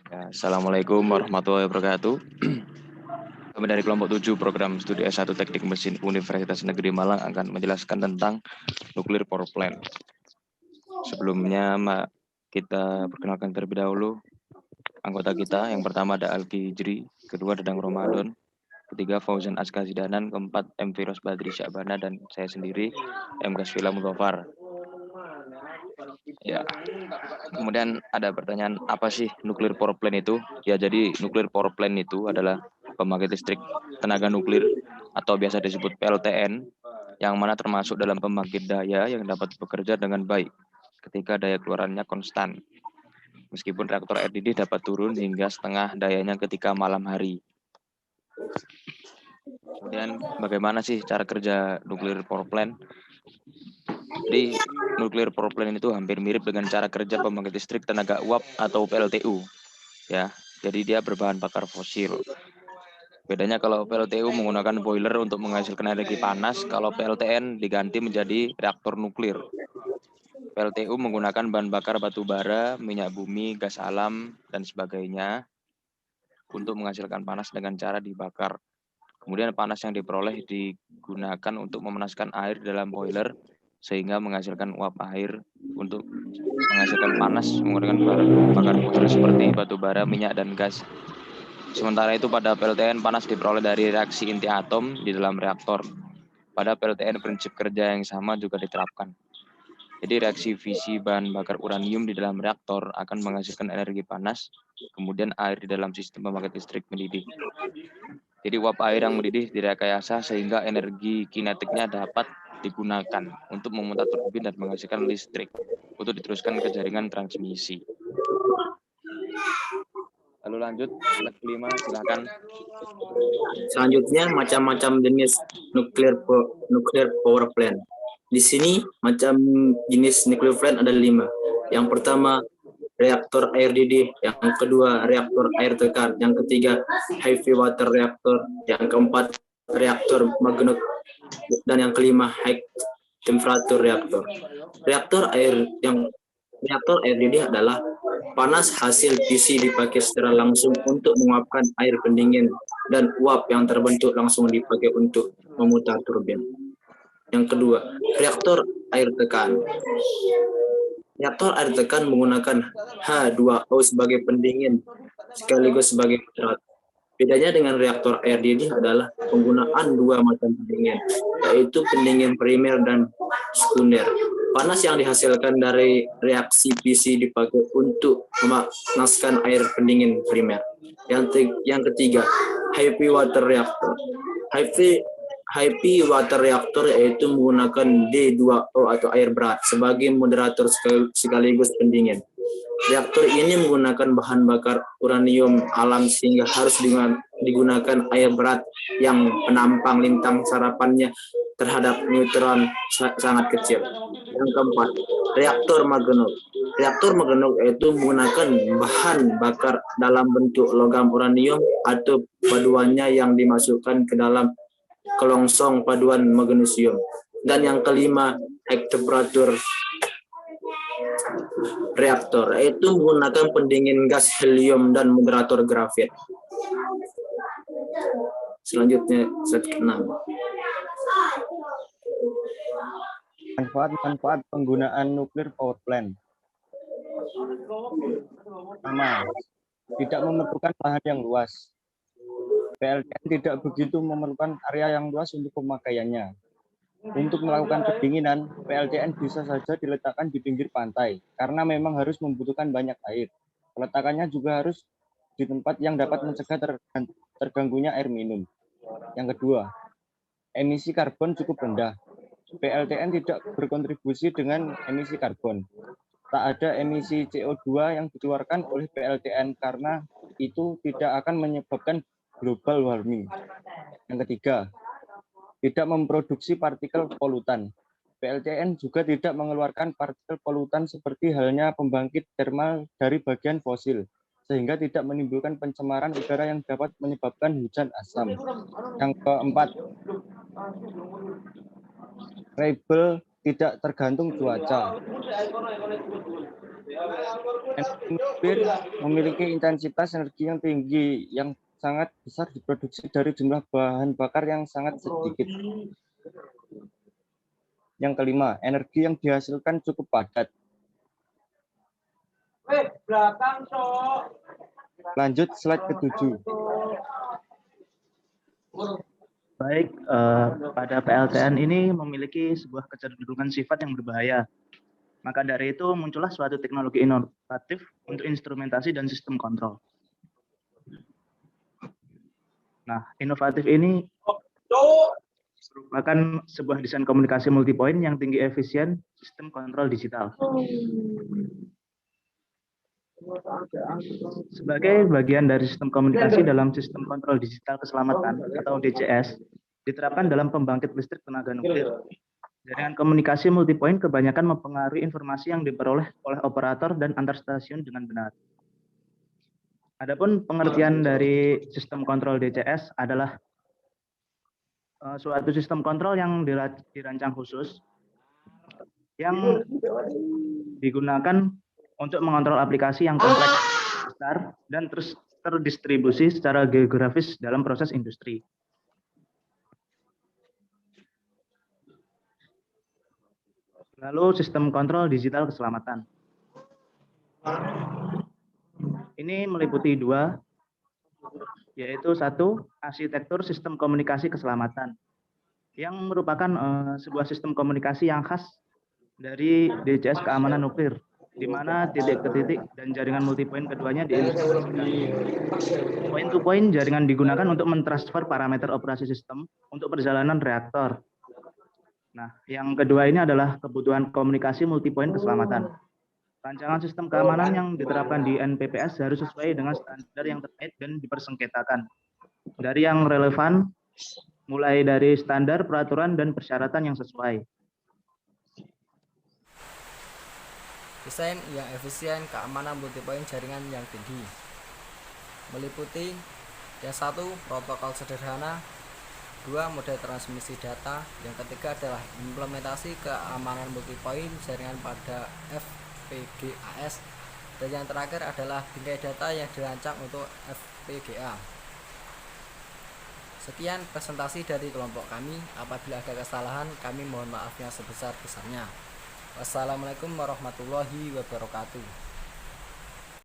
Ya, Assalamualaikum warahmatullahi wabarakatuh. Kami dari kelompok 7 program studi S1 Teknik Mesin Universitas Negeri Malang akan menjelaskan tentang nuclear power plant. Sebelumnya, kita perkenalkan terlebih dahulu anggota kita. Yang pertama ada Alki Hijri, kedua Dadang Ramadan, ketiga Fauzan Askazidanan, keempat M. Firos Badri Syabana, dan saya sendiri M. Kasfila Mudhafar. Ya, kemudian ada pertanyaan, apa sih nuclear power plant itu? Ya, jadi nuclear power plant itu adalah pembangkit listrik tenaga nuklir atau biasa disebut PLTN, yang mana termasuk dalam pembangkit daya yang dapat bekerja dengan baik ketika daya keluarannya konstan. Meskipun reaktor air didih dapat turun hingga setengah dayanya ketika malam hari. Kemudian bagaimana sih cara kerja nuclear power plant? Jadi nuclear power plant itu hampir mirip dengan cara kerja pembangkit listrik tenaga uap atau PLTU. Ya, jadi dia berbahan bakar fosil. Bedanya kalau PLTU menggunakan boiler untuk menghasilkan energi panas, kalau PLTN diganti menjadi reaktor nuklir. PLTU menggunakan bahan bakar batu bara, minyak bumi, gas alam, dan sebagainya untuk menghasilkan panas dengan cara dibakar. Kemudian panas yang diperoleh digunakan untuk memanaskan air dalam boiler sehingga menghasilkan uap air untuk menghasilkan panas menggunakan bahan bakar fosil seperti batu bara, minyak, dan gas. Sementara itu pada PLTN panas diperoleh dari reaksi inti atom di dalam reaktor. Pada PLTN prinsip kerja yang sama juga diterapkan. Jadi reaksi fisi bahan bakar uranium di dalam reaktor akan menghasilkan energi panas, kemudian air di dalam sistem pembangkit listrik mendidih. Jadi uap air yang mendidih direkayasa sehingga energi kinetiknya dapat digunakan untuk memutar turbin dan menghasilkan listrik untuk diteruskan ke jaringan transmisi. Lalu lanjut, slide kelima, silakan. Selanjutnya macam-macam jenis nuclear power plant. Di sini macam jenis nuclear plant ada 5. Yang pertama reaktor air didih, yang kedua reaktor air tekan, yang ketiga heavy water reactor, yang keempat reaktor magnet, dan yang kelima high temperature reactor. Reaktor air didih adalah panas hasil fisi dipakai secara langsung untuk menguapkan air pendingin dan uap yang terbentuk langsung dipakai untuk memutar turbin. Yang kedua, reaktor air tekan. Reaktor air tekan menggunakan H2O sebagai pendingin sekaligus sebagai moderator. Bedanya dengan reaktor air didih adalah penggunaan dua macam pendingin, yaitu pendingin primer dan sekunder. Panas yang dihasilkan dari reaksi fisi dipakai untuk memanaskan air pendingin primer. Yang ketiga, heavy water reactor. Heavy water reactor yaitu menggunakan D2O atau air berat sebagai moderator sekaligus pendingin. Reaktor ini menggunakan bahan bakar uranium alam sehingga harus digunakan air berat yang penampang lintang sarapannya terhadap neutron sangat kecil. Yang keempat, reaktor magnet. Reaktor magnet yaitu menggunakan bahan bakar dalam bentuk logam uranium atau paduannya yang dimasukkan ke dalam kelongsong paduan magnesium. Dan yang kelima, high temperature reaktor, yaitu menggunakan pendingin gas helium dan moderator grafit. Selanjutnya, slide ke-6. Manfaat-manfaat penggunaan nuclear power plant. Pertama, tidak memerlukan lahan yang luas. PLTN tidak begitu memerlukan area yang luas untuk pemakaiannya. Untuk melakukan pendinginan, PLTN bisa saja diletakkan di pinggir pantai, karena memang harus membutuhkan banyak air. Peletakannya juga harus di tempat yang dapat mencegah terganggunya air minum. Yang kedua, emisi karbon cukup rendah. PLTN tidak berkontribusi dengan emisi karbon. Tak ada emisi CO2 yang dikeluarkan oleh PLTN karena itu tidak akan menyebabkan global warming. Yang ketiga, tidak memproduksi partikel polutan. PLTN juga tidak mengeluarkan partikel polutan seperti halnya pembangkit termal dari bagian fosil, sehingga tidak menimbulkan pencemaran udara yang dapat menyebabkan hujan asam. Yang keempat, reliable, tidak tergantung cuaca. Energi nuklir memiliki intensitas energi yang tinggi yang sangat besar diproduksi dari jumlah bahan bakar yang sangat sedikit. Yang kelima, energi yang dihasilkan cukup padat. Lanjut slide ke-7. Baik, pada PLTN ini memiliki sebuah kecenderungan sifat yang berbahaya. Maka dari itu muncullah suatu teknologi inovatif untuk instrumentasi dan sistem kontrol. Nah, inovatif ini merupakan sebuah desain komunikasi multipoint yang tinggi efisien sistem kontrol digital. Sebagai bagian dari sistem komunikasi dalam sistem kontrol digital keselamatan atau DCS, diterapkan dalam pembangkit listrik tenaga nuklir. Jaringan komunikasi multipoint kebanyakan mempengaruhi informasi yang diperoleh oleh operator dan antar stasiun dengan benar. Adapun pengertian dari sistem kontrol DCS adalah suatu sistem kontrol yang dirancang khusus yang digunakan untuk mengontrol aplikasi yang kompleks, besar, dan terdistribusi secara geografis dalam proses industri. Lalu sistem kontrol digital keselamatan. Ini meliputi dua, yaitu satu, arsitektur sistem komunikasi keselamatan, yang merupakan sebuah sistem komunikasi yang khas dari DCS keamanan nuklir, di mana titik ke titik dan jaringan multipoint keduanya diintegrasikan. Point to point jaringan digunakan untuk mentransfer parameter operasi sistem untuk perjalanan reaktor. Nah, yang kedua ini adalah kebutuhan komunikasi multipoint keselamatan. Rancangan sistem keamanan yang diterapkan di NPPS harus sesuai dengan standar yang terkait dan dipersengketakan. Dari yang relevan, mulai dari standar, peraturan, dan persyaratan yang sesuai. Desain yang efisien keamanan multipoint jaringan yang tinggi. Meliputi yang satu, protokol sederhana. 2. Model transmisi data. Yang ketiga adalah implementasi keamanan multipoint jaringan pada FPGAs. Dan yang terakhir adalah bingkai data yang dirancang untuk FPGA. Sekian presentasi dari kelompok kami. Apabila ada kesalahan, kami mohon maafnya sebesar-besarnya. Wassalamualaikum warahmatullahi wabarakatuh.